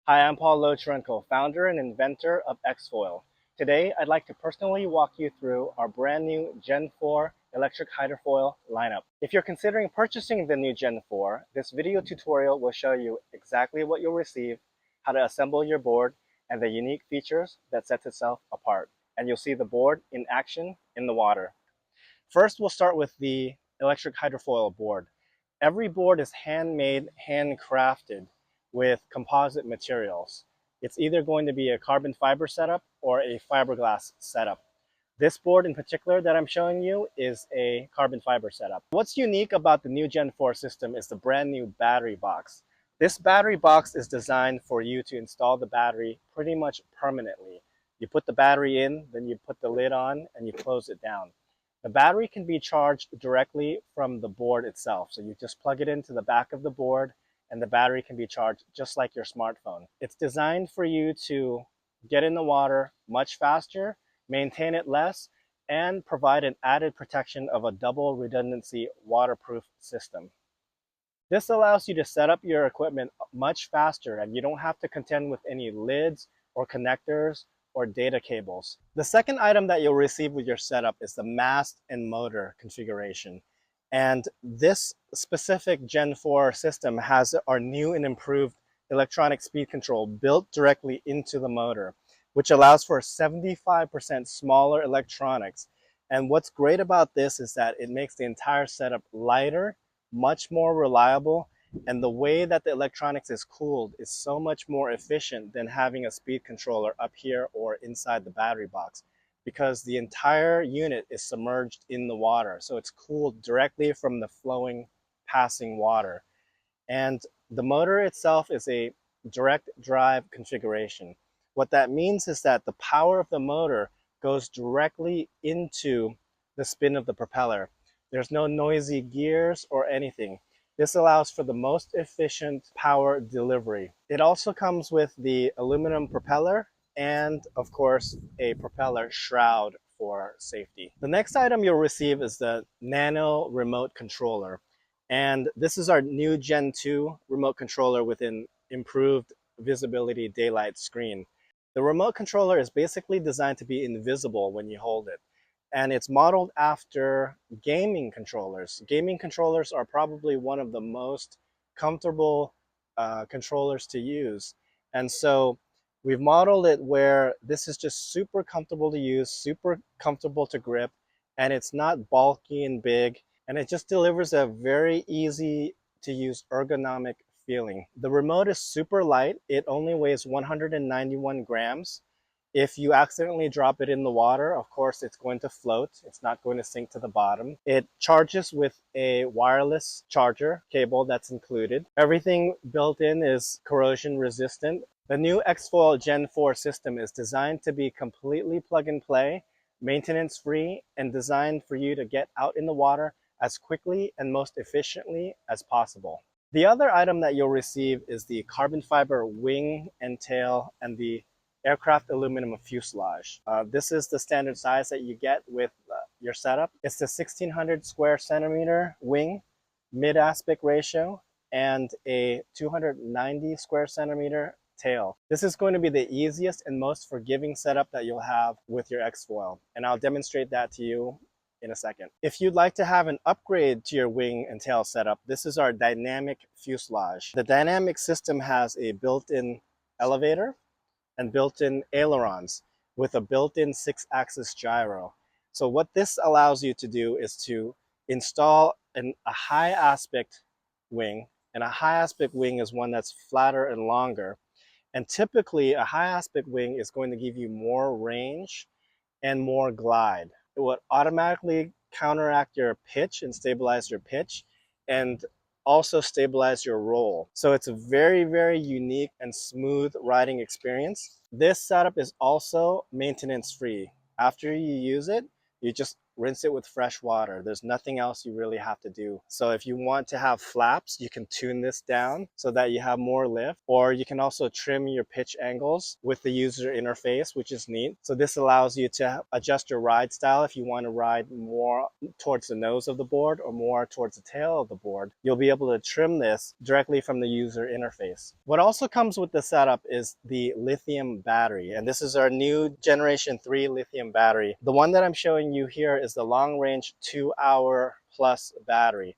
Hi, I'm Lowchareonkul, founder and inventor of XFoil. Today, I'd like to personally walk you through our brand new Gen 4 electric hydrofoil lineup. If you're considering purchasing the new Gen 4, this video tutorial will show you exactly what you'll receive, how to assemble your board, and the unique features that sets itself apart. And you'll see the board in action in the water. First, we'll start with the electric hydrofoil board. Every board is handmade, handcrafted with composite materials. It's either going to be a carbon fiber setup or a fiberglass setup. This board in particular that I'm showing you is a carbon fiber setup. What's unique about the new Gen 4 system is the brand new battery box. This battery box is designed for you to install the battery pretty much permanently. You put the battery in, then you put the lid on, and you close it down. The battery can be charged directly from the board itself. So you just plug it into the back of the board and the battery can be charged just like your smartphone. It's designed for you to get in the water much faster, maintain it less, and provide an added protection of a double redundancy waterproof system. This allows you to set up your equipment much faster and you don't have to contend with any lids or connectors or data cables. The second item that you'll receive with your setup is the mast and motor configuration. And this specific Gen 4 system has our new and improved electronic speed control built directly into the motor, which allows for 75% smaller electronics. And what's great about this is that it makes the entire setup lighter, much more reliable, and the way that the electronics is cooled is so much more efficient than having a speed controller up here or inside the battery box, because the entire unit is submerged in the water. So it's cooled directly from the flowing, passing water. And the motor itself is a direct drive configuration. What that means is that the power of the motor goes directly into the spin of the propeller. There's no noisy gears or anything. This allows for the most efficient power delivery. It also comes with the aluminum propeller and, of course, a propeller shroud for safety. The next item you'll receive is the Nano remote controller. And this is our new Gen 2 remote controller with an improved visibility daylight screen. The remote controller is basically designed to be invisible when you hold it. And it's modeled after gaming controllers. Gaming controllers are probably one of the most comfortable controllers to use. And so we've modeled it where this is just super comfortable to use, super comfortable to grip, and it's not bulky and big, and it just delivers a very easy to use ergonomic feeling. The remote is super light. It only weighs 191 grams. If you accidentally drop it in the water, of course, it's going to float. It's not going to sink to the bottom. It charges with a wireless charger cable that's included. Everything built in is corrosion resistant. The new XFoil Gen 4 system is designed to be completely plug and play, maintenance free, and designed for you to get out in the water as quickly and most efficiently as possible. The other item that you'll receive is the carbon fiber wing and tail and the aircraft aluminum fuselage. This is the standard size that you get with your setup. It's the 1600 square centimeter wing, mid aspect ratio, and a 290 square centimeter tail. This is going to be the easiest and most forgiving setup that you'll have with your XFoil, and I'll demonstrate that to you in a second. If you'd like to have an upgrade to your wing and tail setup, this is our dynamic fuselage. The dynamic system has a built-in elevator and built-in ailerons with a built-in 6-axis gyro. So what this allows you to do is to install a high aspect wing, and a high aspect wing is one that's flatter and longer. And typically a high aspect wing is going to give you more range and more glide. It will automatically counteract your pitch and stabilize your pitch, and also stabilize your roll. So it's a very, very unique and smooth riding experience. This setup is also maintenance free. After you use it, you just rinse it with fresh water. There's nothing else you really have to do. So if you want to have flaps, you can tune this down so that you have more lift, or you can also trim your pitch angles with the user interface, which is neat. So this allows you to adjust your ride style if you want to ride more towards the nose of the board or more towards the tail of the board. You'll be able to trim this directly from the user interface. What also comes with the setup is the lithium battery, and this is our new generation 3 lithium battery. The one that I'm showing you here is the long range 2-hour plus battery.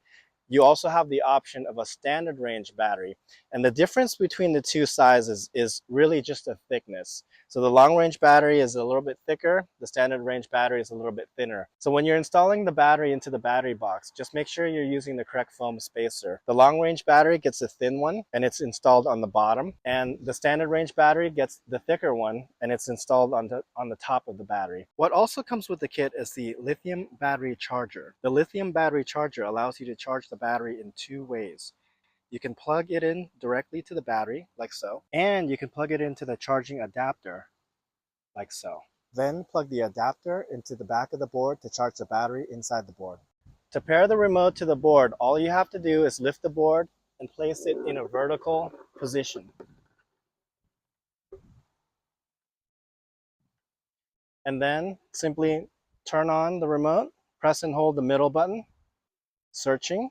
You also have the option of a standard range battery. And the difference between the two sizes is really just a thickness. So the long range battery is a little bit thicker, the standard range battery is a little bit thinner. So when you're installing the battery into the battery box, just make sure you're using the correct foam spacer. The long range battery gets a thin one and it's installed on the bottom, and the standard range battery gets the thicker one and it's installed on the top of the battery. What also comes with the kit is the lithium battery charger. The lithium battery charger allows you to charge the battery in 2 ways. You can plug it in directly to the battery, like so, and you can plug it into the charging adapter, like so. Then plug the adapter into the back of the board to charge the battery inside the board. To pair the remote to the board, all you have to do is lift the board and place it in a vertical position. And then simply turn on the remote, press and hold the middle button, searching.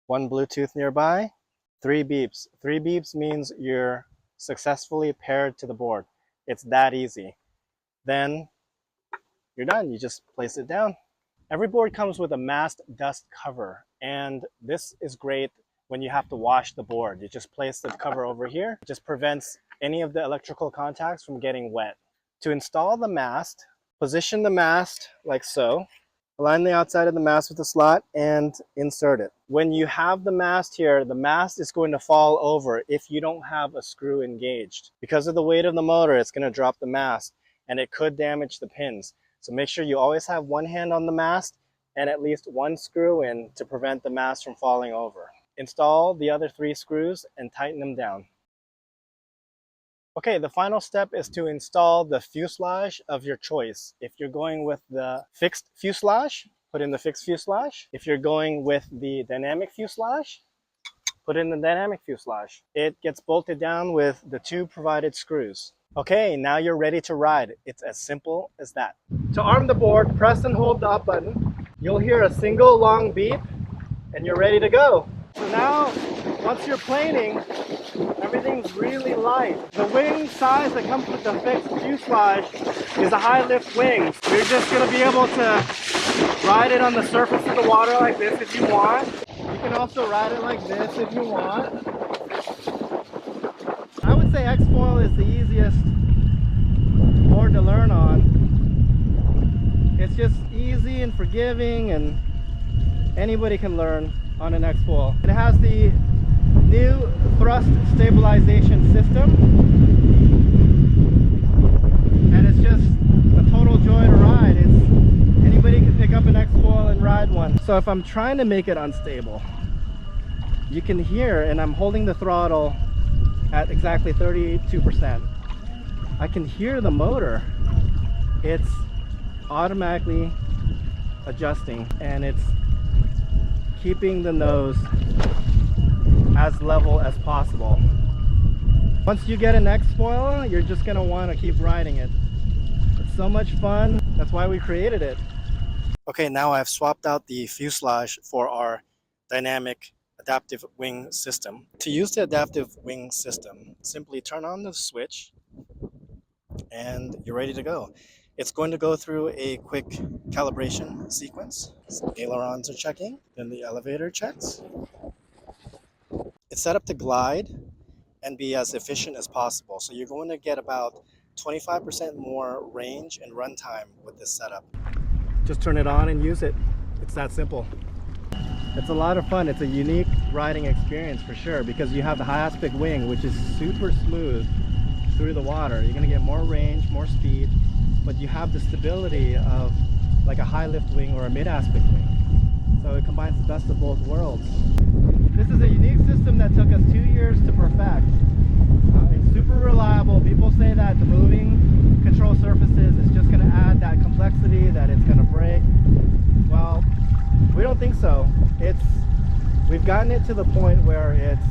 1 Bluetooth nearby, 3 beeps. 3 beeps means you're successfully paired to the board. It's that easy. Then you're done. You just place it down. Every board comes with a Mast dust cover, and this is great when you have to wash the board. You just place the cover over here. It just prevents any of the electrical contacts from getting wet. To install the mast, position the mast like so. Align the outside of the mast with the slot and insert it. When you have the mast here, the mast is going to fall over if you don't have a screw engaged. Because of the weight of the motor, it's going to drop the mast and it could damage the pins. So make sure you always have one hand on the mast and at least 1 screw in to prevent the mast from falling over. Install the other 3 screws and tighten them down. Okay, the final step is to install the fuselage of your choice. If you're going with the fixed fuselage, put in the fixed fuselage. If you're going with the dynamic fuselage, put in the dynamic fuselage. It gets bolted down with the 2 provided screws. Okay, now you're ready to ride. It's as simple as that. To arm the board, press and hold the up button. You'll hear a single long beep and you're ready to go. So now, once you're planing, everything's really light. The wing size that comes with the fixed fuselage is a high lift wing. You're just going to be able to ride it on the surface of the water like this if you want. You can also ride it like this if you want. I would say XFoil is the easiest board to learn on. It's just easy and forgiving, and anybody can learn on an XFoil. It has the new thrust stabilization system, and it's just a total joy to ride. Anybody can pick up an XFoil and ride one. So if I'm trying to make it unstable, you can hear, and I'm holding the throttle at exactly 32%. I can hear the motor. It's automatically adjusting, and it's keeping the nose as level as possible. Once you get an XFoil, you're just going to want to keep riding it. It's so much fun. That's why we created it. Okay, now I've swapped out the fuselage for our dynamic adaptive wing system. To use the adaptive wing system, simply turn on the switch and you're ready to go. It's going to go through a quick calibration sequence. So ailerons are checking, then the elevator checks. It's set up to glide and be as efficient as possible. So you're going to get about 25% more range and runtime with this setup. Just turn it on and use it. It's that simple. It's a lot of fun. It's a unique riding experience for sure, because you have the high aspect wing, which is super smooth through the water. You're going to get more range, more speed, but you have the stability of like a high lift wing or a mid aspect wing. So it combines the best of both worlds. This is a unique system that took us 2 years to perfect. It's super reliable. People say that the moving control surfaces is just going to add that complexity, that it's going to break. think so. We've gotten it to the point where it's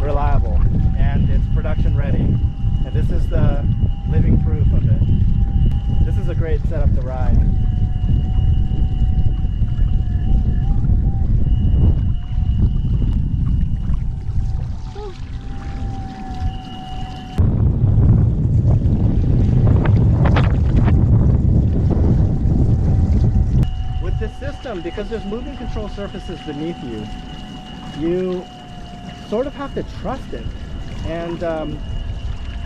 reliable and it's production ready. And this is the living proof of it. This is a great setup to ride. With this system, because there's moving control surfaces beneath you, you sort of have to trust it. And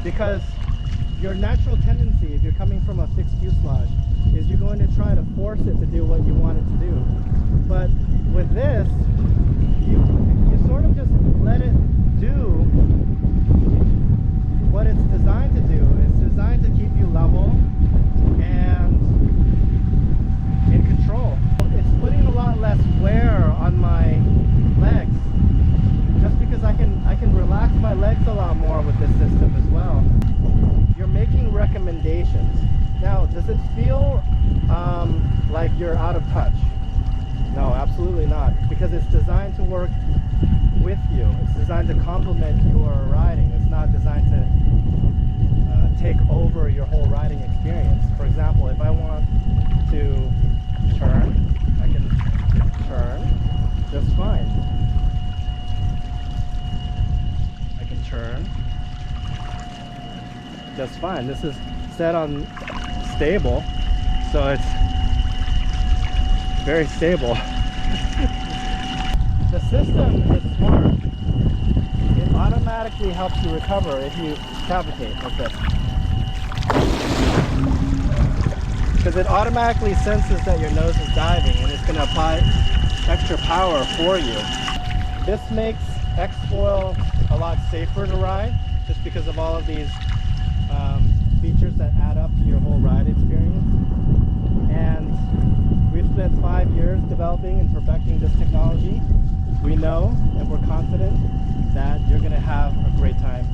because your natural tendency, if you're coming from a fixed fuselage, is you're going to try to force it to do what you want it to do. But with this, you sort of just let it do what it's designed to do. It's designed to keep you level and in control. It's putting a lot less wear on my legs, just because I can relax my legs a lot more with this system as well. You're making recommendations. Now, does it feel like you're out of touch? No, absolutely not, because it's designed to work with you. It's designed to complement your riding. It's not designed to take over your whole riding experience. For example, if I want to turn, I can turn just fine. I can turn just fine. This is set on stable, so it's very stable. The system is smart. It automatically helps you recover if you cavitate like this, because it automatically senses that your nose is diving and it's going to apply extra power for you. This makes XFoil a lot safer to ride, just because of all of these features that add up to your whole ride experience. And we've spent 5 years developing and perfecting this technology. We know and we're confident that you're going to have a great time